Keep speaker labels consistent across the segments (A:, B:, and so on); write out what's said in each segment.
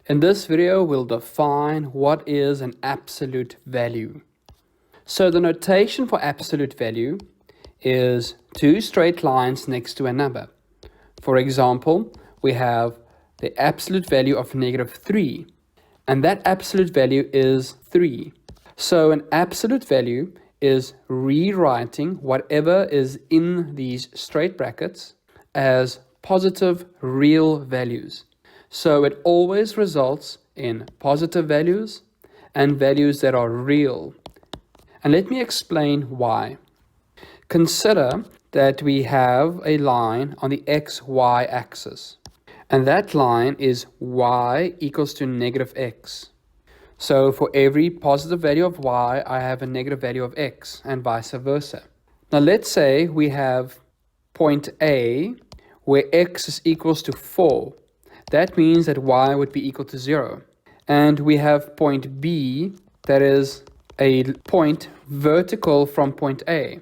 A: In this video, we'll define what is an absolute value. So the notation for absolute value is two straight lines next to a number. For example, we have the absolute value of -3, and that absolute value is 3. So an absolute value is rewriting whatever is in these straight brackets as positive real values. So it always results in positive values and values that are real. And let me explain why. Consider that we have a line on the xy axis, and that line is y equals to -x. So for every positive value of y, I have a negative value of x, and vice versa. Now let's say we have point A where x is equals to 4. That means that y would be equal to 0. And we have point B that is a point vertical from point A.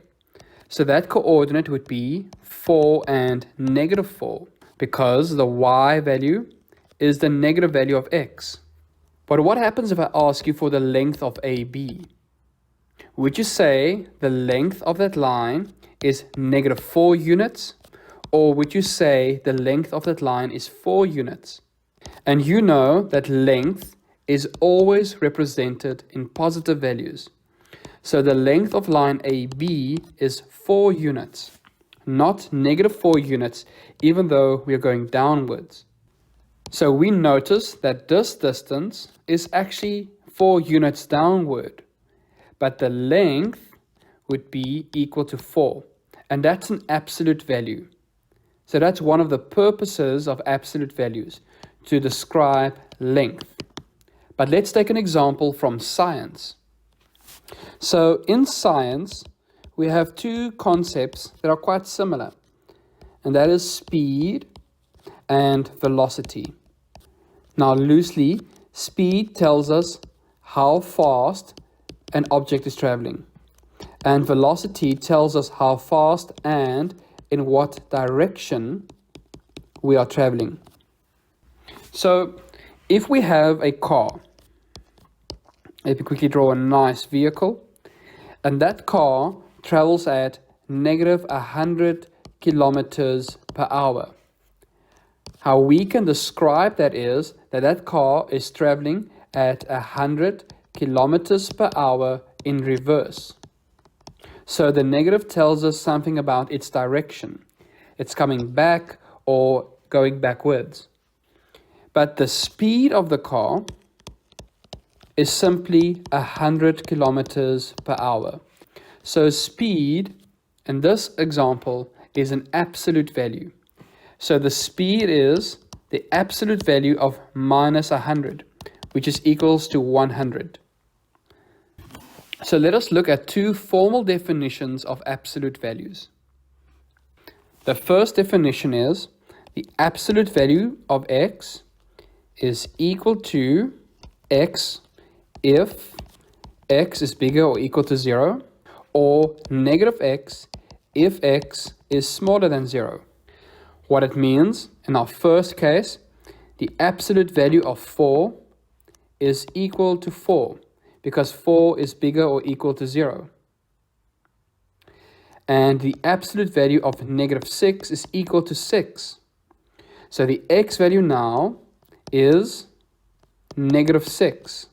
A: So that coordinate would be 4 and -4, because the y value is the negative value of x. But what happens if I ask you for the length of AB? Would you say the length of that line is -4 units? Or would you say the length of that line is 4 units? And you know that length is always represented in positive values. So the length of line AB is 4 units, not -4 units, even though we are going downwards. So we notice that this distance is actually 4 units downward, but the length would be equal to 4, and that's an absolute value. So that's one of the purposes of absolute values, to describe length. But let's take an example from science. So in science, we have two concepts that are quite similar, and that is speed and velocity. Now loosely, speed tells us how fast an object is traveling, and velocity tells us how fast and in what direction we are traveling. So if we have a car, let me quickly draw a nice vehicle, and that car travels at -100 kilometers per hour. How we can describe that is that that car is traveling at 100 kilometers per hour in reverse. So the negative tells us something about its direction. It's coming back or going backwards. But the speed of the car is simply 100 kilometers per hour. So speed, in this example, is an absolute value. So the speed is the absolute value of -100, which is equals to 100. So let us look at two formal definitions of absolute values. The first definition is the absolute value of x is equal to x if x is bigger or equal to 0, or -x if x is smaller than 0. What it means, in our first case, the absolute value of 4 is equal to 4, because 4 is bigger or equal to 0. And the absolute value of -6 is equal to 6. So the x value now is -6.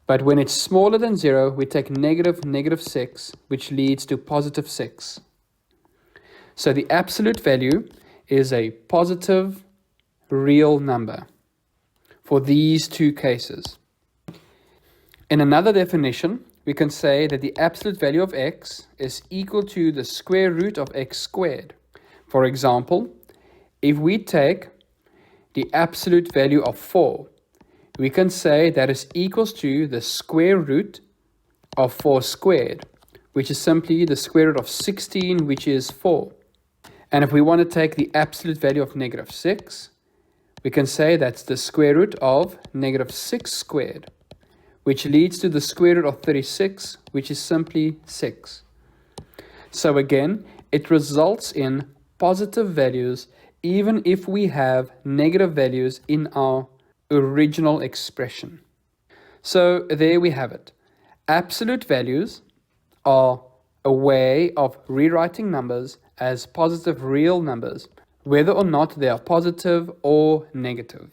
A: But when it's smaller than 0, we take -6, which leads to +6. So the absolute value is a positive real number for these two cases. In another definition, we can say that the absolute value of x is equal to the square root of x squared. For example, if we take the absolute value of 4, we can say that is equals to the square root of 4 squared, which is simply the square root of 16, which is 4. And if we want to take the absolute value of -6, we can say that's the square root of -6 squared, which leads to the square root of 36, which is simply 6. So again, it results in positive values even if we have negative values in our original expression. So there we have it. Absolute values are a way of rewriting numbers as positive real numbers, whether or not they are positive or negative.